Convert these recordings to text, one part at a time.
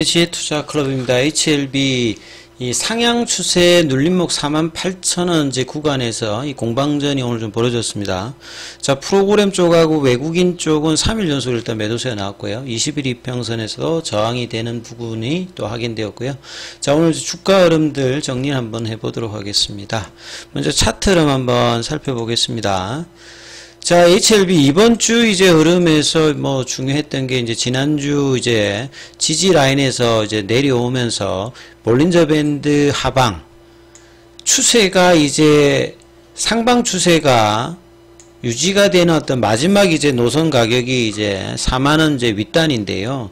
지혜투자클럽입니다. HLB 이 상향 추세 눌림목 48,000원 이제 구간에서 이 공방전이 오늘 좀 벌어졌습니다. 자, 프로그램 쪽하고 외국인 쪽은 3일 연속 일단 매도세가 나왔고요. 20일 이평선에서도 저항이 되는 부분이 또 확인되었고요. 자, 오늘 주가 흐름들 정리 한번 해보도록 하겠습니다. 먼저 차트 흐름 한번 살펴보겠습니다. 자, HLB 이번 주 이제 흐름에서 뭐 중요했던 게 이제 지난주 이제 지지 라인에서 이제 내려오면서 볼린저 밴드 하방 추세가 이제 상방 추세가 유지가 되는 어떤 마지막 이제 노선 가격이 이제 4만원 이제 윗단인데요.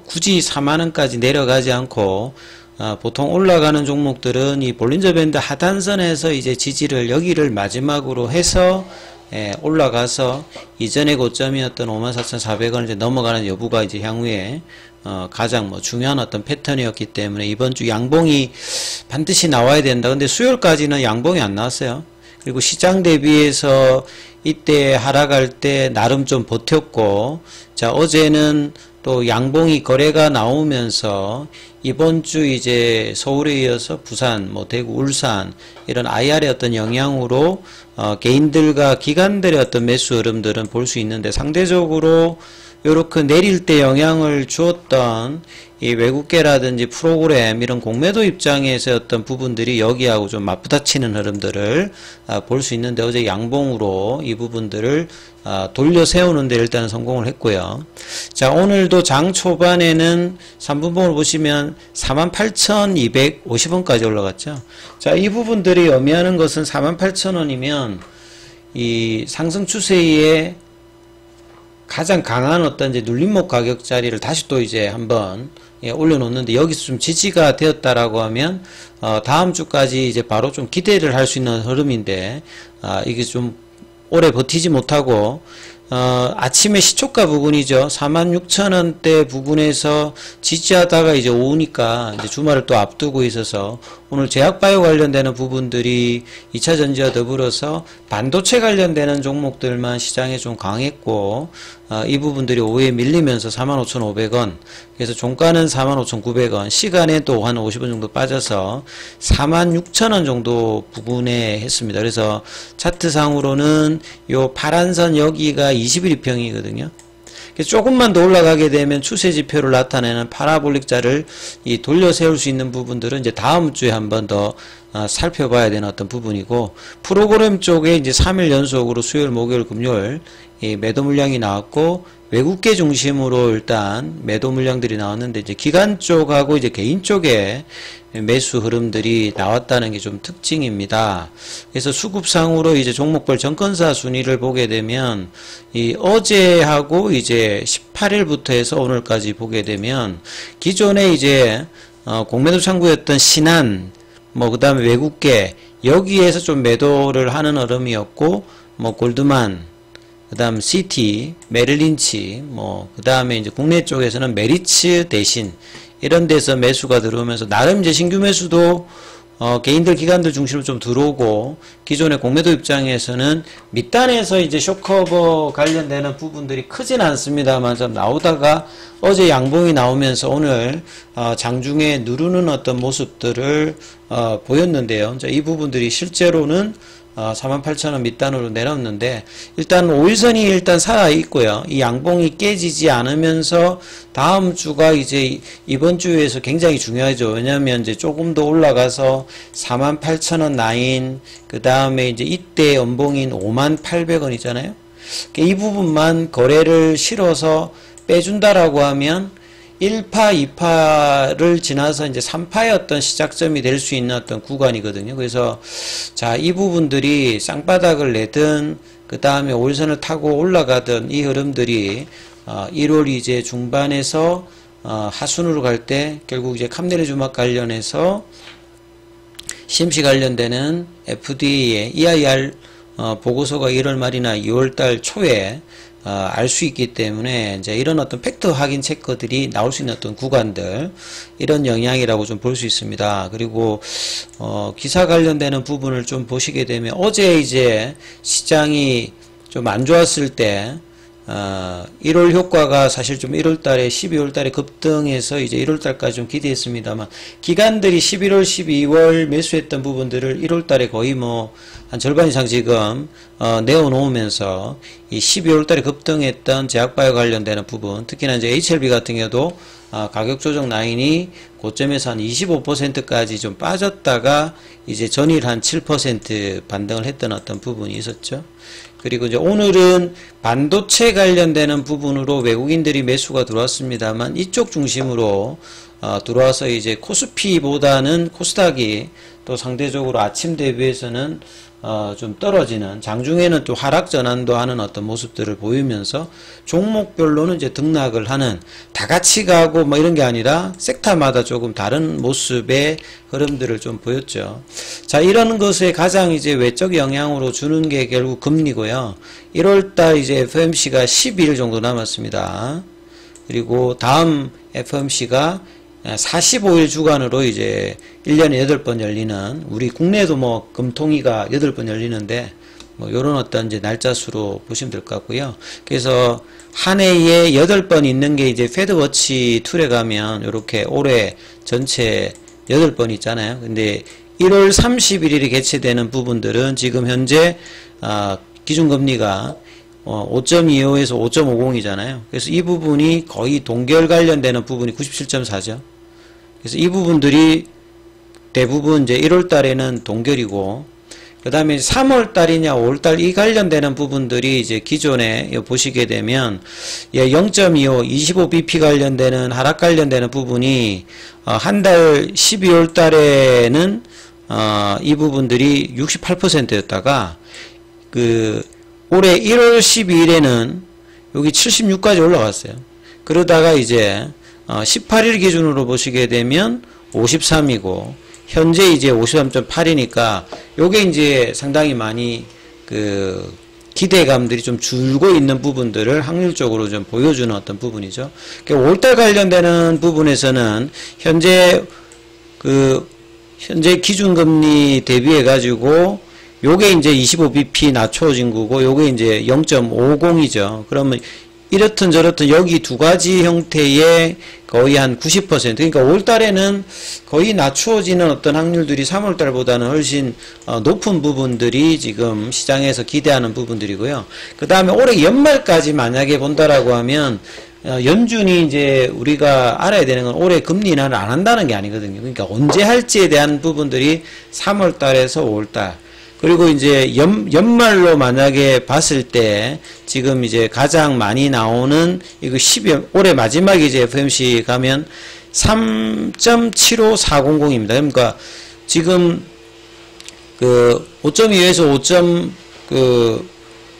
굳이 4만원까지 내려가지 않고 보통 올라가는 종목들은 이 볼린저 밴드 하단선에서 이제 지지를 여기를 마지막으로 해서 올라가서 이전의 고점이었던 54,400원을 이제 넘어가는 여부가 이제 향후에 가장 뭐 중요한 어떤 패턴이었기 때문에 이번 주 양봉이 반드시 나와야 된다. 근데 수요일까지는 양봉이 안 나왔어요. 그리고 시장 대비해서 이때 하락할 때 나름 좀 버텼고, 자, 어제는 또 양봉이 거래가 나오면서 이번 주 이제 서울에 이어서 부산, 뭐 대구, 울산 이런 IR의 어떤 영향으로 개인들과 기관들의 어떤 매수 흐름들은 볼 수 있는데, 상대적으로 요렇게 내릴 때 영향을 주었던 이 외국계라든지 프로그램 이런 공매도 입장에서 어떤 부분들이 여기하고 좀 맞부딪히는 흐름들을 볼 수 있는데, 어제 양봉으로 이 부분들을 돌려 세우는데 일단은 성공을 했고요. 자, 오늘도 장 초반에는 3분봉을 보시면 48,250원까지 올라갔죠. 자, 이 부분들이 의미하는 것은 48,000원이면 이 상승 추세에 가장 강한 어떤 이제 눌림목 가격 자리를 다시 또 이제 한번 올려놓는데, 여기서 좀 지지가 되었다라고 하면 다음 주까지 이제 바로 좀 기대를 할 수 있는 흐름인데, 이게 좀 오래 버티지 못하고 아침에 시초가 부근이죠. 46,000원대 부근에서 지지하다가 이제 오니까 이제 주말을 또 앞두고 있어서 오늘 제약바이오 관련되는 부분들이 2차전지와 더불어서 반도체 관련되는 종목들만 시장에 좀 강했고, 이 부분들이 오후에 밀리면서 45,500원, 그래서 종가는 45,900원, 시간에 또 한 50원 정도 빠져서 46,000원 정도 부근에 했습니다. 그래서 차트상으로는 요 파란선 여기가 20일 이평이거든요. 조금만 더 올라가게 되면 추세 지표를 나타내는 파라볼릭 자를 돌려 세울 수 있는 부분들은 이제 다음 주에 한 번 더 살펴봐야 되는 어떤 부분이고, 프로그램 쪽에 이제 3일 연속으로 수요일, 목요일, 금요일 매도 물량이 나왔고, 외국계 중심으로 일단 매도 물량들이 나왔는데, 이제 기관 쪽하고 이제 개인 쪽에 매수 흐름들이 나왔다는 게 좀 특징입니다. 그래서 수급상으로 이제 종목별 정권사 순위를 보게 되면, 이 어제하고 이제 18일부터 해서 오늘까지 보게 되면, 기존에 이제 공매도 창구였던 신한, 뭐 그 다음에 외국계, 여기에서 좀 매도를 하는 흐름이었고, 뭐 골드만, 그 다음 시티, 메릴린치, 뭐 그 다음에 이제 국내 쪽에서는 메리츠 대신 이런 데서 매수가 들어오면서 나름 이제 신규 매수도 개인들 기관들 중심으로 좀 들어오고, 기존의 공매도 입장에서는 밑단에서 이제 숏커버 관련되는 부분들이 크진 않습니다만 좀 나오다가 어제 양봉이 나오면서 오늘 장중에 누르는 어떤 모습들을 보였는데요. 자, 이 부분들이 실제로는 48,000원 밑단으로 내렸는데, 일단 5일선이 일단 살아있고요. 이 양봉이 깨지지 않으면서 다음 주가 이제 이번 주에서 굉장히 중요하죠. 왜냐하면 이제 조금 더 올라가서 48,000원 라인, 그 다음에 이제 이때 연봉인 58,000원이잖아요. 이 부분만 거래를 실어서 빼준다라고 하면 1파, 2파를 지나서 이제 3파의 어떤 시작점이 될 수 있는 어떤 구간이거든요. 그래서 자, 이 부분들이 쌍바닥을 내든 그 다음에 5일선을 타고 올라가든 이 흐름들이 1월 이제 중반에서 하순으로 갈 때 결국 이제 캄네르 주막 관련해서 CMC 관련되는 FDA의 EIR 보고서가 1월 말이나 2월달 초에 알 수 있기 때문에 이제 이런 어떤 팩터 확인 체크들이 나올 수 있는 어떤 구간들, 이런 영향이라고 좀 볼 수 있습니다. 그리고 기사 관련되는 부분을 좀 보시게 되면, 어제 이제 시장이 좀 안 좋았을 때 1월 효과가 사실 좀 1월 달에 12월 달에 급등해서 이제 1월 달까지 좀 기대했습니다만, 기관들이 11월 12월 매수했던 부분들을 1월 달에 거의 뭐 한 절반 이상 지금 내어놓으면서 이 12월 달에 급등했던 제약바이오 관련되는 부분, 특히나 이제 HLB 같은 경우도 가격 조정 라인이 고점에서 한 25%까지 좀 빠졌다가 이제 전일 한 7% 반등을 했던 어떤 부분이 있었죠. 그리고 이제 오늘은 반도체 관련되는 부분으로 외국인들이 매수가 들어왔습니다만, 이쪽 중심으로 들어와서 이제 코스피보다는 코스닥이 또 상대적으로 아침 대비해서는 좀 떨어지는, 장중에는 또 하락 전환도 하는 어떤 모습들을 보이면서 종목별로는 이제 등락을 하는, 다 같이 가고 뭐 이런 게 아니라 섹터마다 조금 다른 모습의 흐름들을 좀 보였죠. 자, 이런 것에 가장 이제 외적 영향으로 주는 게 결국 금리고요. 1월달 이제 FOMC가 12일 정도 남았습니다. 그리고 다음 FOMC가 45일 주간으로 이제 1년에 8번 열리는, 우리 국내에도 뭐 금통위가 8번 열리는데 뭐 요런 어떤 이제 날짜 수로 보시면 될 것 같고요. 그래서 한 해에 8번 있는 게 이제 패드워치 툴에 가면 요렇게 올해 전체 8번 있잖아요. 근데 1월 31일에 개최되는 부분들은 지금 현재 기준금리가 5.25에서 5.50이잖아요. 그래서 이 부분이 거의 동결 관련되는 부분이 97.4죠. 그래서 이 부분들이 대부분 이제 1월 달에는 동결이고, 그 다음에 3월 달이냐 5월 달 이 관련되는 부분들이 이제 기존에 보시게 되면 0.25, 25bp 관련되는 하락 관련되는 부분이 한 달 12월 달에는 이 부분들이 68%였다가 올해 1월 12일에는 여기 76까지 올라갔어요. 그러다가 이제 18일 기준으로 보시게 되면 53이고 현재 이제 53.8이니까 요게 이제 상당히 많이 기대감들이 좀 줄고 있는 부분들을 확률적으로 좀 보여주는 어떤 부분이죠. 5월달 관련되는 부분에서는 현재 기준금리 대비해 가지고 요게 이제 25bp 낮춰진 거고, 요게 이제 0.50이죠. 그러면 이렇든 저렇든 여기 두 가지 형태의 거의 한 90%, 그러니까 5월달에는 거의 낮추어지는 어떤 확률들이 3월달보다는 훨씬 높은 부분들이 지금 시장에서 기대하는 부분들이고요. 그 다음에 올해 연말까지 만약에 본다라고 하면 연준이 이제 우리가 알아야 되는 건 올해 금리 인하를 안 한다는 게 아니거든요. 그러니까 언제 할지에 대한 부분들이 3월달에서 5월달, 그리고 이제 연말로 만약에 봤을 때 지금 이제 가장 많이 나오는 이거 올해 마지막에 이제 FOMC 가면 3.75400입니다. 그러니까 지금 5.2에서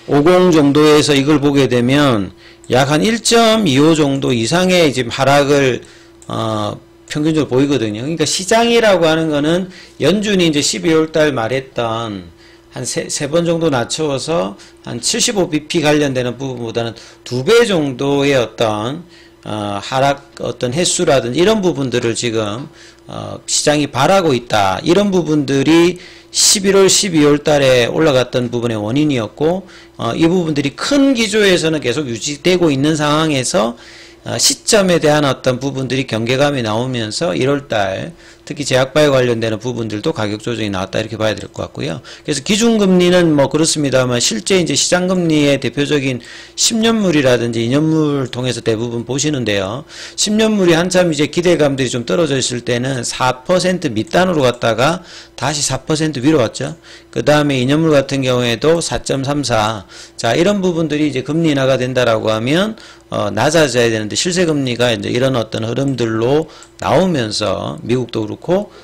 5.50 정도에서 이걸 보게 되면 약 한 1.25 정도 이상의 지금 하락을 평균적으로 보이거든요. 그러니까 시장이라고 하는 거는 연준이 이제 12월 달 말했던 한 세 번 정도 낮춰서 한 75bp 관련되는 부분보다는 2배 정도의 어떤 하락 어떤 횟수라든지 이런 부분들을 지금 시장이 바라고 있다. 이런 부분들이 11월, 12월 달에 올라갔던 부분의 원인이었고, 이 부분들이 큰 기조에서는 계속 유지되고 있는 상황에서 시점에 대한 어떤 부분들이 경계감이 나오면서 1월달 특히 제약바이오 관련되는 부분들도 가격 조정이 나왔다 이렇게 봐야 될 것 같고요. 그래서 기준금리는 뭐 그렇습니다만 실제 이제 시장금리의 대표적인 10년물이라든지 2년물 통해서 대부분 보시는데요. 10년물이 한참 이제 기대감들이 좀 떨어져 있을 때는 4% 밑단으로 갔다가 다시 4% 위로 왔죠. 그 다음에 2년물 같은 경우에도 4.34. 자, 이런 부분들이 이제 금리 인하가 된다라고 하면 낮아져야 되는데 실세금리가 이제 이런 어떤 흐름들로 나오면서 미국도 그렇고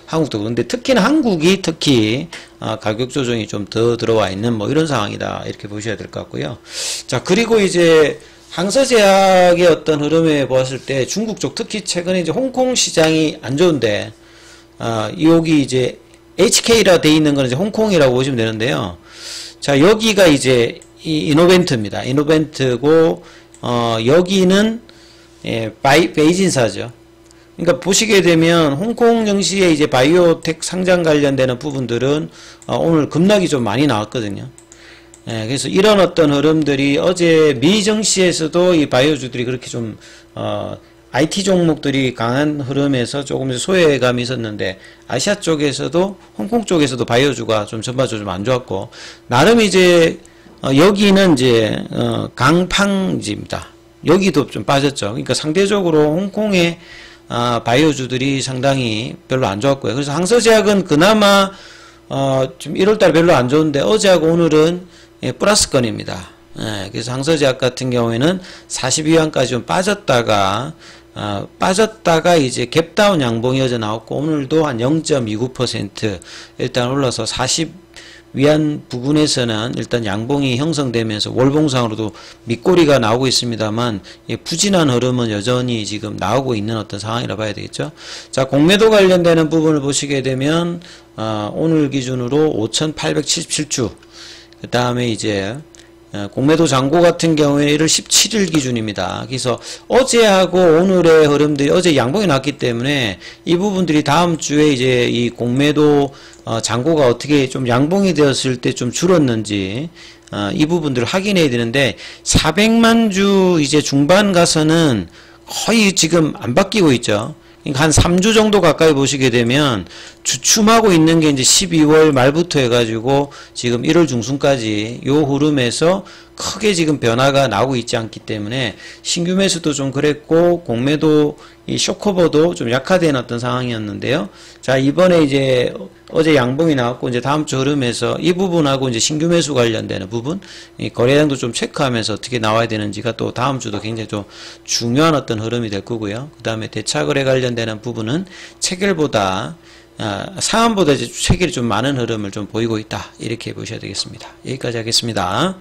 한국도 그런데 특히나 한국이 특히 가격 조정이 좀 더 들어와 있는 뭐 이런 상황이다 이렇게 보셔야 될 것 같고요. 자, 그리고 이제 항서제약의 어떤 흐름에 보았을 때 중국 쪽 특히 최근에 이제 홍콩 시장이 안 좋은데 여기 이제 HK라 돼 있는 건 이제 홍콩이라고 보시면 되는데요. 자, 여기가 이제 이 이노벤트입니다. 이노벤트고 여기는 베이진사죠. 그러니까 보시게 되면 홍콩 증시에 이제 바이오텍 상장 관련되는 부분들은 오늘 급락이 좀 많이 나왔거든요. 예, 그래서 이런 어떤 흐름들이 어제 미 증시에서도 이 바이오주들이 그렇게 좀 IT 종목들이 강한 흐름에서 조금 소외감이 있었는데, 아시아 쪽에서도 홍콩 쪽에서도 바이오주가 좀 전반적으로 좀 안 좋았고, 나름 이제 여기는 이제 강팡지입니다. 여기도 좀 빠졌죠. 그러니까 상대적으로 홍콩의 바이오주들이 상당히 별로 안 좋았고요. 그래서 항서제약은 그나마 좀 1월달 별로 안 좋은데 어제하고 오늘은 플러스권입니다. 예, 그래서 항서제약 같은 경우에는 42원까지 좀 빠졌다가 이제 갭다운 양봉이 어제 나왔고, 오늘도 한 0.29% 일단 올라서 40위안 부근에서는 일단 양봉이 형성되면서 월봉상으로도 밑꼬리가 나오고 있습니다만, 부진한 흐름은 여전히 지금 나오고 있는 어떤 상황이라 봐야 되겠죠. 자, 공매도 관련되는 부분을 보시게 되면 오늘 기준으로 5,877주, 그 다음에 이제 공매도 잔고 같은 경우에 1월 17일 기준입니다. 그래서 어제하고 오늘의 흐름들이, 어제 양봉이 났기 때문에 이 부분들이 다음 주에 이제 이 공매도 잔고가 어떻게 좀 양봉이 되었을 때 좀 줄었는지 이 부분들을 확인해야 되는데, 400만 주 이제 중반 가서는 거의 지금 안 바뀌고 있죠. 그러니까 한 3주 정도 가까이 보시게 되면 주춤하고 있는 게 이제 12월 말부터 해가지고 지금 1월 중순까지 요 흐름에서 크게 지금 변화가 나오고 있지 않기 때문에 신규 매수도 좀 그랬고, 공매도 이 쇼커버도 좀 약화된 어떤 상황이었는데요. 자, 이번에 이제 어제 양봉이 나왔고, 이제 다음 주 흐름에서 이 부분하고 이제 신규 매수 관련되는 부분, 이 거래량도 좀 체크하면서 어떻게 나와야 되는지가 또 다음 주도 굉장히 좀 중요한 어떤 흐름이 될 거고요. 그 다음에 대차 거래 관련되는 부분은 체결보다 상한보다 이제 체결이 좀 많은 흐름을 좀 보이고 있다, 이렇게 보셔야 되겠습니다. 여기까지 하겠습니다.